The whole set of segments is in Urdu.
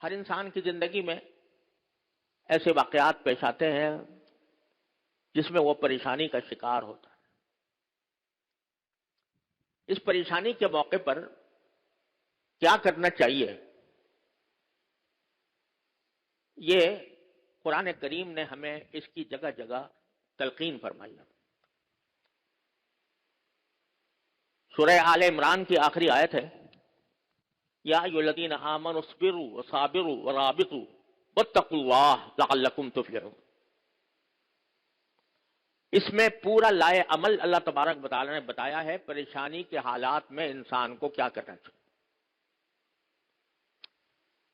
ہر انسان کی زندگی میں ایسے واقعات پیش آتے ہیں جس میں وہ پریشانی کا شکار ہوتا ہے. اس پریشانی کے موقع پر کیا کرنا چاہیے، یہ قرآن کریم نے ہمیں اس کی جگہ جگہ تلقین فرمائی ہے. سورہ آل عمران کی آخری آیت ہے، یا ایھا الذین آمنوا اصبروا وصابروا ورابطوا واتقوا اللہ لعلکم تفلحون. اس میں پورا لائے عمل اللہ تبارک و تعالیٰ نے بتایا ہے پریشانی کے حالات میں انسان کو کیا کرنا چاہیے،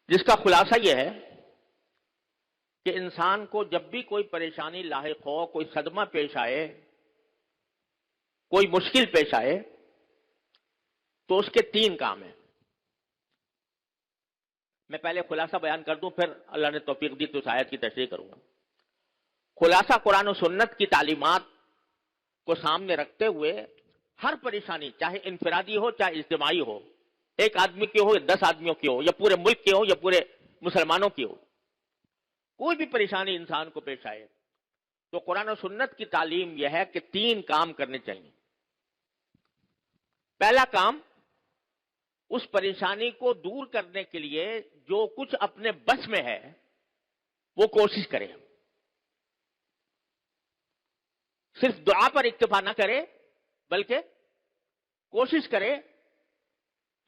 جس کا خلاصہ یہ ہے کہ انسان کو جب بھی کوئی پریشانی لاحق ہو، کوئی صدمہ پیش آئے، کوئی مشکل پیش آئے، تو اس کے 3 کام ہیں. میں پہلے خلاصہ بیان کر دوں، پھر اللہ نے توفیق دی تو اس آیت کی تشریح کروں گا. خلاصہ قرآن و سنت کی تعلیمات کو سامنے رکھتے ہوئے ہر پریشانی، چاہے انفرادی ہو چاہے اجتماعی ہو، ایک آدمی کی ہو یا 10 آدمیوں کی ہو یا پورے ملک کی ہو یا پورے مسلمانوں کی ہو، کوئی بھی پریشانی انسان کو پیش آئے تو قرآن و سنت کی تعلیم یہ ہے کہ 3 کام کرنے چاہیے. پہلا کام، اس پریشانی کو دور کرنے کے لیے جو کچھ اپنے بس میں ہے وہ کوشش کرے. صرف دعا پر اکتفا نہ کرے بلکہ کوشش کرے،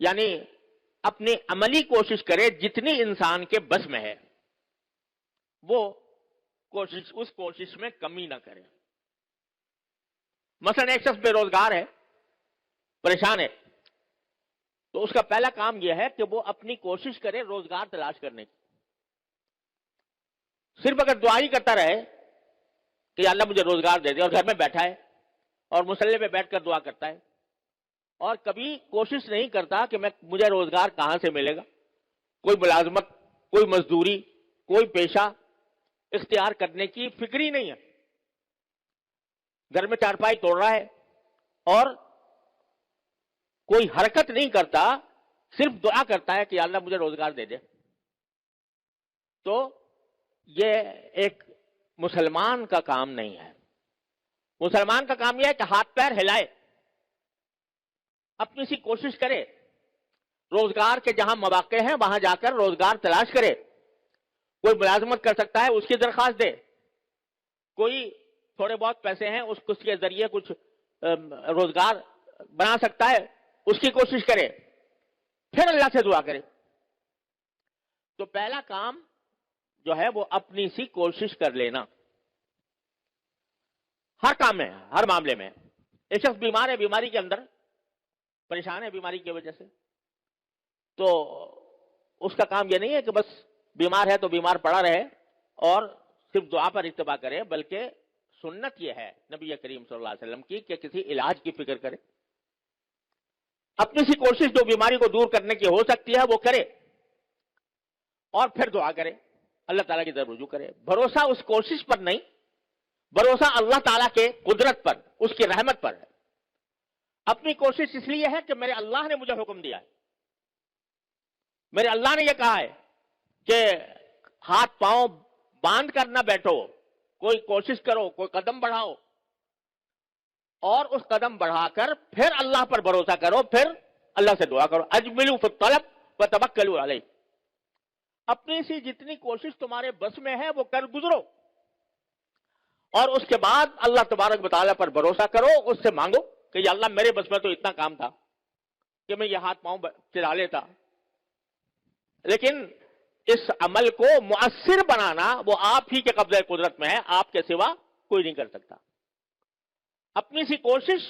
یعنی اپنی عملی کوشش کرے، جتنی انسان کے بس میں ہے وہ کوشش، اس کوشش میں کمی نہ کرے. مثلا ایک شخص بے روزگار ہے، پریشان ہے، تو اس کا پہلا کام یہ ہے کہ وہ اپنی کوشش کرے روزگار تلاش کرنے کی. صرف اگر دعا ہی کرتا رہے کہ یا اللہ مجھے روزگار دے دے، اور گھر میں بیٹھا ہے اور مصلی پہ بیٹھ کر دعا کرتا ہے اور کبھی کوشش نہیں کرتا کہ مجھے روزگار کہاں سے ملے گا، کوئی ملازمت، کوئی مزدوری، کوئی پیشہ اختیار کرنے کی فکر ہی نہیں ہے، گھر میں چارپائی توڑ رہا ہے اور کوئی حرکت نہیں کرتا، صرف دعا کرتا ہے کہ یا اللہ مجھے روزگار دے دے، تو یہ ایک مسلمان کا کام نہیں ہے. مسلمان کا کام یہ ہے کہ ہاتھ پیر ہلائے، اپنی سی کوشش کرے، روزگار کے جہاں مواقع ہیں وہاں جا کر روزگار تلاش کرے. کوئی ملازمت کر سکتا ہے اس کی درخواست دے، کوئی تھوڑے بہت پیسے ہیں اس کے ذریعے کچھ روزگار بنا سکتا ہے، اس کی کوشش کرے، پھر اللہ سے دعا کرے. تو پہلا کام جو ہے وہ اپنی سی کوشش کر لینا ہر کام میں، ہر معاملے میں. ایک شخص بیمار ہے، بیماری کے اندر پریشان ہے بیماری کی وجہ سے، تو اس کا کام یہ نہیں ہے کہ بس بیمار ہے تو بیمار پڑا رہے اور صرف دعا پر اکتفا کرے، بلکہ سنت یہ ہے نبی کریم صلی اللہ علیہ وسلم کی کہ کسی علاج کی فکر کرے، اپنی سی کوشش جو بیماری کو دور کرنے کی ہو سکتی ہے وہ کرے اور پھر دعا کرے، اللہ تعالیٰ کی طرف رجوع کرے. بھروسہ اس کوشش پر نہیں، بھروسہ اللہ تعالیٰ کے قدرت پر، اس کی رحمت پر ہے. اپنی کوشش اس لیے ہے کہ میرے اللہ نے مجھے حکم دیا ہے، میرے اللہ نے یہ کہا ہے کہ ہاتھ پاؤں باندھ کر نہ بیٹھو، کوئی کوشش کرو، کوئی قدم بڑھاؤ اور اس قدم بڑھا کر پھر اللہ پر بھروسہ کرو، پھر اللہ سے دعا کرو. اجملوا فی الطلب وتوکلوا علیہ. اپنی سی جتنی کوشش تمہارے بس میں ہے وہ کر گزرو اور اس کے بعد اللہ تبارک و تعالیٰ پر بھروسہ کرو، اس سے مانگو کہ یا اللہ میرے بس میں تو اتنا کام تھا کہ میں یہ ہاتھ پاؤں چلا لیتا، لیکن اس عمل کو مؤثر بنانا وہ آپ ہی کے قبضہ قدرت میں ہے، آپ کے سوا کوئی نہیں کر سکتا. اپنی سی کوشش،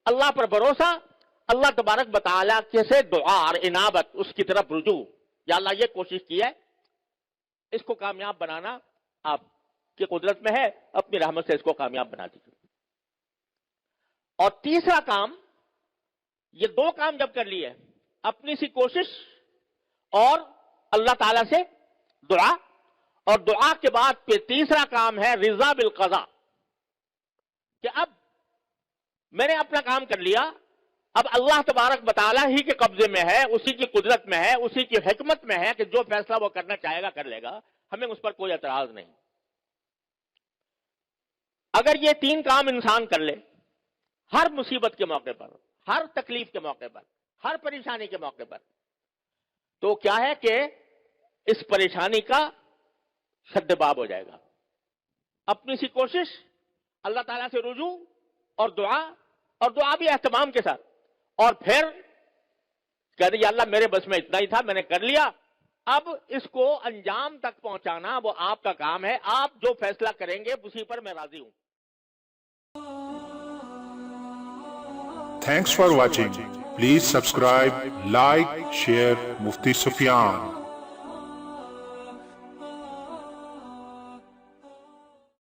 اللہ پر بھروسہ، اللہ تبارک و تعالیٰ سے دعا اور انابت، اس کی طرف رجوع. یا اللہ یہ کوشش کی ہے، اس کو کامیاب بنانا آپ کی قدرت میں ہے، اپنی رحمت سے اس کو کامیاب بنا دیجیے. اور تیسرا کام، یہ 2 کام جب کر لیے، اپنی سی کوشش اور اللہ تعالیٰ سے دعا، اور دعا کے بعد پھر تیسرا کام ہے رضا بالقضاء، کہ اب میں نے اپنا کام کر لیا، اب اللہ تبارک بتعالیٰ ہی کے قبضے میں ہے، اسی کی قدرت میں ہے، اسی کی حکمت میں ہے کہ جو فیصلہ وہ کرنا چاہے گا کر لے گا، ہمیں اس پر کوئی اعتراض نہیں۔ اگر یہ تین کام انسان کر لے ہر مصیبت کے موقع پر، ہر تکلیف کے موقع پر، ہر پریشانی کے موقع پر، تو کیا ہے کہ اس پریشانی کا سد باب ہو جائے گا۔ اپنی سی کوشش، اللہ تعالیٰ سے رجوع اور دعا بھی اہتمام کے ساتھ، اور پھر کہتے یا اللہ میرے بس میں اتنا ہی تھا، میں نے کر لیا، اب اس کو انجام تک پہنچانا وہ آپ کا کام ہے، آپ جو فیصلہ کریں گے اسی پر میں راضی ہوں۔ Thanks for watching. Please subscribe, like, share Mufti Sufyan.